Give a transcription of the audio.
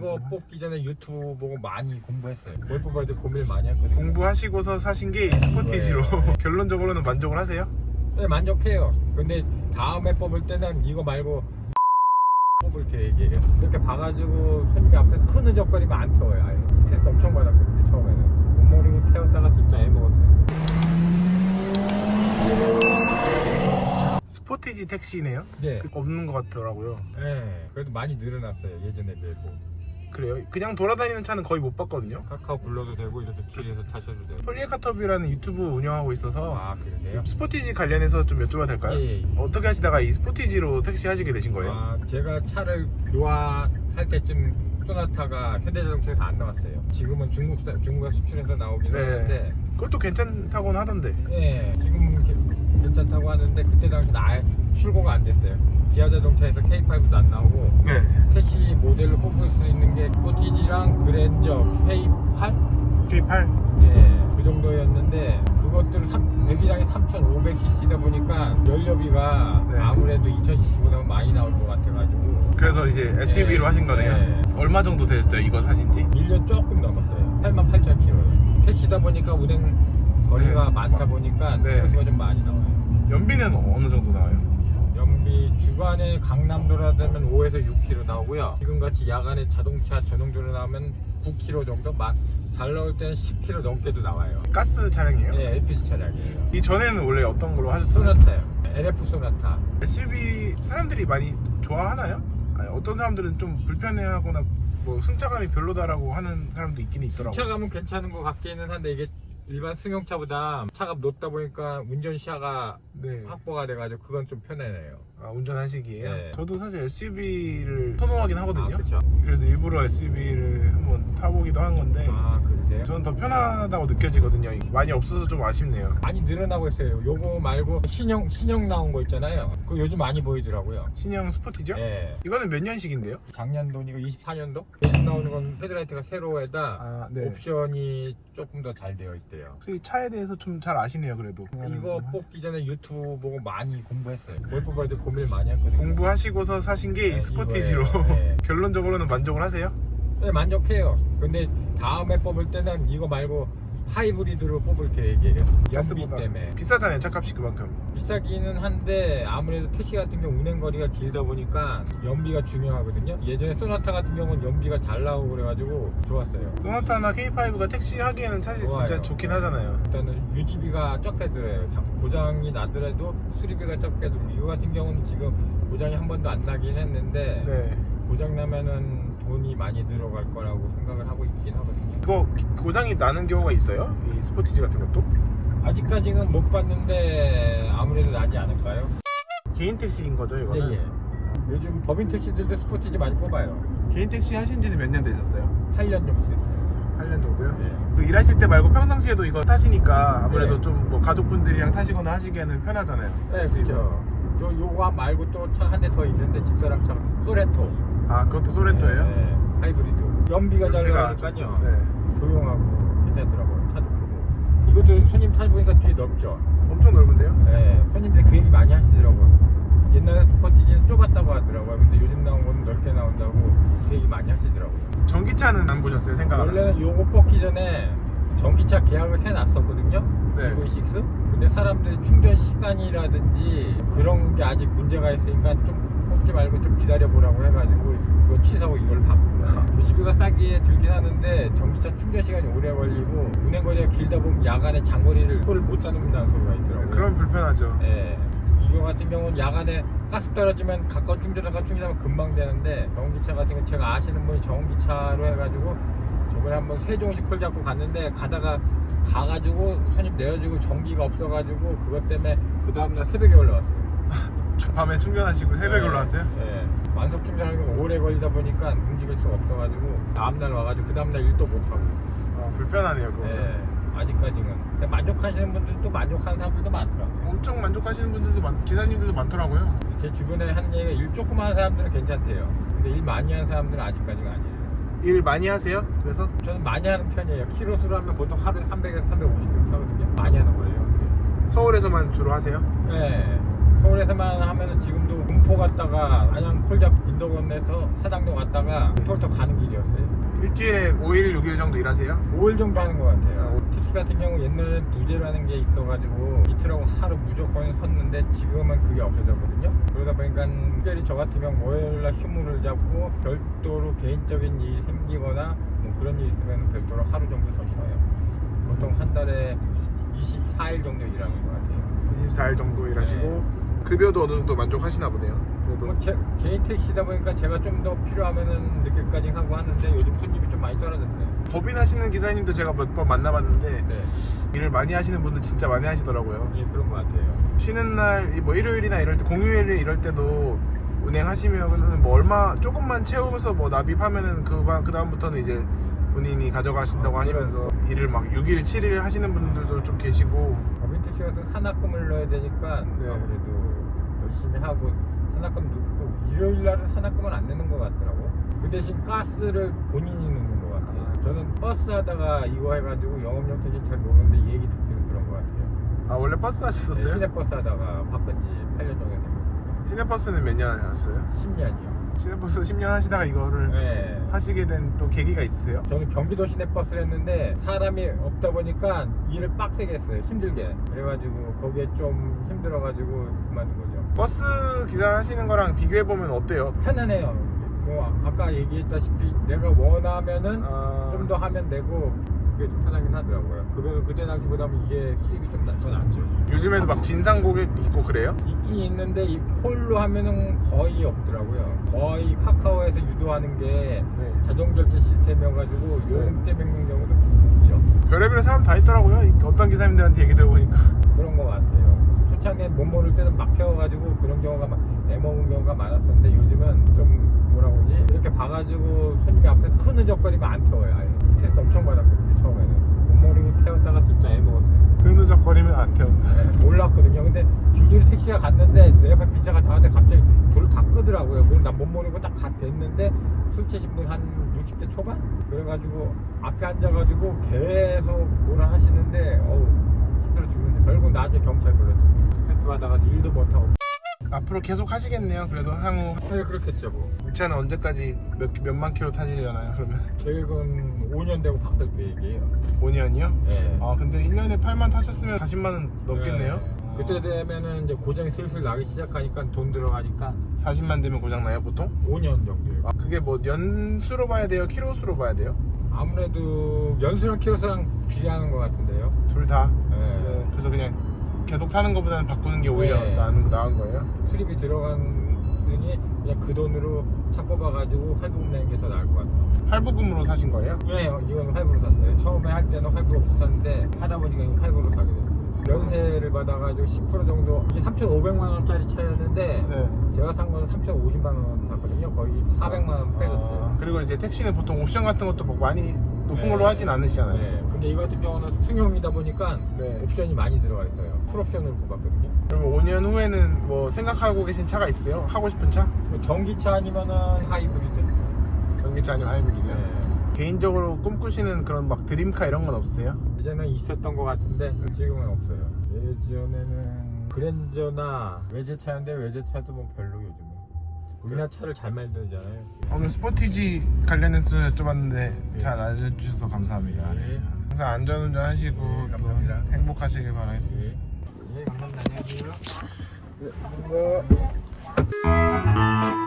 이거 뽑기 전에 유튜브 보고 많이 공부했어요. 뭘 뽑아야 돼 고민을 많이 했거든요. 공부하시고서 사신 게 이 스포티지로 결론적으로는 만족을 하세요? 네, 만족해요. 근데 다음에 뽑을 때는 이거 말고 뽑을 계획이에요. 이렇게 봐가지고 손님이 앞에서 큰 흔적거리면 안 태워요. 아예 스트레스 엄청 받았거든요. 처음에는 몸머리 태웠다가 진짜 애먹었어요. 스포티지 택시네요? 네. 없는 것 같더라고요. 네, 그래도 많이 늘어났어요. 예전에 비해서. 그래요? 그냥 돌아다니는 차는 거의 못 봤거든요. 카카오 불러도 되고 이렇게 길에서 타셔도 되고. 폴리에카터비라는 유튜브 운영하고 있어서 아, 그러세요? 스포티지 관련해서 좀 여쭤봐도 될까요? 예. 어떻게 하시다가 이 스포티지로 택시 하시게 되신 거예요? 아, 제가 차를 교환할 때쯤 소나타가 현대자동차에서 안 나왔어요. 지금은 중국에 수출해서 나오긴 네. 하는데, 그것도 괜찮다고는 하던데. 예, 지금은 괜찮다고 하는데 그때 당시는 아예 출고가 안 됐어요. 기아자동차에서 K5도 안 나오고 네. 택시 모델로 뽑을 수 있는 게 스포티지랑 그랜저 K8? K8? 예, 그 정도였는데 그것들은 배기량이 3,500cc다 보니까 연료비가 네. 아무래도 2,000cc보다 많이 나올 것 같아가지고 그래서 이제 SUV로 네. 하신 거네요. 네. 얼마 정도 되셨어요? 이거 사신지? 1년 조금 넘었어요. 88,000km. 택시다 보니까 운행 거리가 네. 많다 보니까 네. 키로수가 좀 많이 나와요. 연비는 어느 정도 나와요? 연비 주간에 강남도로 되면 5에서 6km 나오고요. 지금같이 야간에 자동차 전용도로 나오면 9km 정도, 잘 나올 때는 10km 넘게도 나와요. 가스 차량이에요? 네, LPG 차량이에요. 이 전에는 원래 어떤 걸로 하셨어요? 소나타요. LF 소나타. SUV 사람들이 많이 좋아하나요? 아니, 어떤 사람들은 좀 불편해하거나 뭐 승차감이 별로다라고 하는 사람도 있긴 있더라고요. 차감은 괜찮은 것 같기는 한데 이게 일반 승용차보다 차가 높다 보니까 운전 시야가 네. 확보가 돼가지고 그건 좀 편해요. 아, 운전하시기에요? 네. 저도 사실 SUV를 선호하긴 하거든요. 아, 그렇죠. 그래서 일부러 SUV를 한번 타보기도 한 건데 아, 그러세요? 저는 더 편하다고 느껴지거든요. 많이 없어서 좀 아쉽네요. 많이 늘어나고 있어요. 요거 말고 신형 나온 거 있잖아요. 그거 요즘 많이 보이더라고요. 신형 스포티죠? 예. 이거는 몇 년식인데요? 작년도니까 24년도? 요즘 나오는 건 헤드라이트가 세로에다 아, 네. 옵션이 조금 더 잘 되어 있대요. 혹시 차에 대해서 좀 잘 아시네요, 그래도. 이거 뽑기 전에 유튜브 보고 많이 공부했어요. 뭘 뽑아야 돼 고민을 많이 했거든요. 공부하시고서 사신 게 이 네, 스포티지로 이거예요. 네. 결론적으로는 만족을 하세요? 네, 만족해요. 근데 다음에 뽑을 때는 이거 말고 하이브리드로 뽑을 계획이에요. 연비 가스보다 때문에. 비싸잖아요, 차값이 그만큼. 비싸기는 한데 아무래도 택시 같은 경우 운행거리가 길다 보니까 연비가 중요하거든요. 예전에 소나타 같은 경우는 연비가 잘 나오고 그래가지고 좋았어요. 소나타나 K5가 택시 하기에는 사실 진짜 좋아요. 좋긴 하잖아요. 일단은 유지비가 적게 들어요. 고장이 나더라도 수리비가 적게 들고 이거 같은 경우는 지금 고장이 한 번도 안 나긴 했는데 네. 고장 나면은 돈이 많이 들어갈 거라고 생각을 하고 있긴 하거든요. 이거 고장이 나는 경우가 있어요? 이 스포티지 같은 것도? 아직까지는 못 봤는데 아무래도 나지 않을까요? 개인 택시인 거죠, 이거는? 예. 요즘 법인 택시들도 스포티지 많이 뽑아요. 개인 택시 하신 지는 몇 년 되셨어요? 8년 정도 됐어요. 8년 정도요? 네. 그 일하실 때 말고 평상시에도 이거 타시니까 아무래도 네. 좀 뭐 가족분들이랑 타시거나 하시기에는 편하잖아요. 네, 그렇죠. 저 요거 말고 또 차 한 대 더 있는데 집사람 차 소렌토. 아, 그것도 소렌토예요? 네, 하이브리드. 연비가 잘 연비가 나가니까요. 네. 조용하고 괜찮더라고요. 차도 크고. 이것도 손님 타보니까 뒤에 넓죠. 엄청 넓은데요? 네, 손님들이 그 얘기 많이 하시더라고요. 옛날에 스포티지는 좁았다고 하더라고요. 근데 요즘 나온 건 넓게 나온다고 그 얘기 많이 하시더라고요. 전기차는 안 보셨어요? 생각 안 원래는 하셨어요? 요거 뽑기 전에 전기차 계약을 해놨었거든요. 네. EV6. 근데 사람들이 충전 시간이라든지 그런 게 아직 문제가 있으니까 좀 뽑지 말고 좀 기다려보라고 해가지고 그거 취소하고 이걸 바꾼 거예요. 유지비가 싸게 들긴 하는데 전기차 충전 시간이 오래 걸리고 운행거리가 길다 보면 야간에 장거리를 소를 못 잡는다는 소리가 있더라고요. 그럼 불편하죠. 예. 이거 같은 경우는 야간에 가스 떨어지면 가까운 충전소가 충전하면 금방 되는데 전기차 같은 경우 제가 아시는 분이 전기차로 해가지고 저번에 한번 세종시 콜 잡고 갔는데 가가지고 손님 내려주고 전기가 없어가지고 그것 때문에 그 다음날 새벽에 올라왔어요. 밤에 충전하시고 새벽에 올라왔어요? 네. 완속 충전하면 오래 걸리다 보니까 움직일 수가 없어가지고 다음날 와가지고 그 다음날 일도 못하고. 불편하네요, 그거. 네. 아직까지는. 근데 만족하시는 분들도 만족하는 사람들도 많더라고요. 엄청 만족하시는 분들도 기사님들도 많더라고요. 제 주변에 한 얘기가 일 조금 하는 사람들은 괜찮대요. 근데 일 많이 하는 사람들은 아직까지가 아니에요. 일 많이 하세요? 그래서? 저는 많이 하는 편이에요. 키로수로 하면 보통 하루에 300에서 350km 하거든요. 많이 하는 거예요. 그게. 서울에서만 주로 하세요? 네. 서울에서만 하면은 지금도 군포 갔다가 안양 콜잡 인도건에서 사당동 갔다가 서울터 가는 길이었어요. 일주일에 5일, 6일 정도 일하세요? 5일 정도 하는 것 같아요. 택시 같은 경우 옛날에는 부재라는 게 있어가지고 이틀하고 하루 무조건 섰는데 지금은 그게 없어졌거든요. 그러다 보니까 특별히 저 같은 경우 월요일날 휴무를 잡고 별도로 개인적인 일이 생기거나 뭐 그런 일이 있으면 별도로 하루 정도 더 쉬어요. 보통 한 달에 24일 정도 일하는 것 같아요. 24일 정도 일하시고 급여도 어느 정도 만족하시나 보네요. 그래도 뭐 개인 택시다 보니까 제가 좀 더 필요하면은 늦게까지 하고 하는데 요즘 손님이 좀 많이 떨어졌어요. 법인 하시는 기사님도 제가 몇 번 만나봤는데 네, 일을 많이 하시는 분들 진짜 많이 하시더라고요. 예, 그런 것 같아요. 쉬는 날 뭐 일요일이나 이럴 때 공휴일에 이럴 때도 운행하시면은 뭐 얼마 조금만 채우면서 뭐 납입하면은 그 다음부터는 이제 본인이 가져가신다고 하시면서 일을 막 6일, 7일 하시는 분들도 좀 계시고. 법인 택시 같은 산악금을 넣어야 되니까 네. 아무래도 열심히 하고 산악금 넣고 일요일 날은 산악금을 안 내는 것 같더라고. 그 대신 가스를 본인이 넣는 것 같아요. 저는 버스 하다가 이거 해가지고 영업용 택시 잘 모르는데 얘기 듣기는 그런 것 같아요. 아 원래 버스 하셨었어요? 시내버스 하다가 바꾼 지 8년 정도 됐고 시내버스는 몇 년 하셨어요? 10년이요. 시내버스 10년 하시다가 이거를 네. 하시게 된 또 계기가 있으세요? 저는 경기도 시내버스를 했는데 사람이 없다 보니까 일을 빡세게 했어요. 힘들게. 그래가지고 거기에 좀 힘들어가지고 그만둔 거죠. 버스 기사 하시는 거랑 비교해보면 어때요? 편안해요. 뭐 아까 얘기했다시피 내가 원하면은 아... 좀 더 하면 되고 그게 좀 편하긴 하더라고요. 그때 당시보다는 이게 수입이 좀 더 낫죠. 요즘에도 막 진상 고객 있고 그래요? 있긴 있는데 이 콜로 하면은 거의 없더라고요. 거의 카카오에서 유도하는 게 네. 자동 결제 시스템이어가지고 요금 때문에 그런 경우도 없죠. 별의별 사람 다 있더라고요. 어떤 기사님들한테 얘기 들어보니까. 그런 것 같아요. 초창기에 못 모를 때는 막혀가지고 그런 경우가 애먹은 경우가 많았었는데 요즘은 좀 뭐라고 그러지? 이렇게 봐가지고 손님이 앞에서 흐느적거리면 안 태워요. 아예 스트레스 엄청 받았거든요. 처음에는 못 모르고 태웠다가 진짜 애먹었어요. 흐느적거리면 안 태운다. 네, 몰랐거든요. 근데 줄줄이 택시가 갔는데 내 앞에 빈차가 다는데 갑자기 불을 다 끄더라고요. 그걸 난 못 모르고 딱 됐는데 술 취하신 분 한 60대 초반? 그래가지고 앞에 앉아가지고 계속 뭐라 하시는데 어우 힘들어 죽는데 결국 나중에 경찰 불렀죠. 스트레스 받아가지고 일도 못하고. 앞으로 계속 하시겠네요. 그래도 향후 네, 그렇겠죠 뭐. 이 차는 언제까지 몇만 킬로 타시려나요? 그러면 계획은 5년 되고 바뀔 계획이에요. 5년이요? 네. 아 근데 1년에 8만 타셨으면 40만 원 넘겠네요? 네. 그때 되면은 이제 고장이 슬슬 나기 시작하니까 돈 들어가니까 40만 되면 고장 나요 보통? 5년 정도예요. 아, 그게 뭐 연수로 봐야 돼요? 킬로수로 봐야 돼요? 아무래도 연수랑 키로수랑 비례하는 것 같은데요. 둘 다? 네. 네. 그래서 그냥 계속 타는 것보다는 바꾸는 게 오히려 네. 나은 거예요? 수리비 들어가느니 그냥 그 돈으로 차 뽑아가지고 할부금 내는 게 더 나을 것 같아요. 할부금으로 사신 거예요? 네, 이건 할부로 샀어요. 처음에 할 때는 할부 없이 샀는데 하다 보니까 이건 할부로 사게 됐어요. 연세를 받아가지고 10% 정도 이게 3,500만 원짜리 차였는데 네. 제가 산 거는 3,050만 원 샀거든요. 거의 400만 원 빼줬어요. 그리고 이제 택시는 보통 옵션 같은 것도 뭐 많이 높은 네. 걸로 하진 않으시잖아요. 네. 근데 이 같은 경우는 승용이다 보니까 네. 옵션이 많이 들어가 있어요. 풀옵션을 뽑았거든요. 그럼 5년 후에는 뭐 생각하고 계신 차가 있어요? 하고 싶은 차? 전기차 아니면은 하이브리드? 전기차 아니면 하이브리드요? 네. 개인적으로 꿈꾸시는 그런 막 드림카 이런 건 없으세요? 예전에 있었던 것 같은데 지금은 없어요. 예전에는 그랜저나 외제차인데 외제차도 뭐 별로 요즘은 우리나라 차를 잘 만들잖아요. 오늘 스포티지 관련해서 여쭤봤는데 잘 알려주셔서 감사합니다. 네. 항상 안전운전 하시고 네, 또 감사합니다. 행복하시길 바라겠습니다. 예. 예, 감사합니다. 안녕히 계세요. 네, 감사합니다.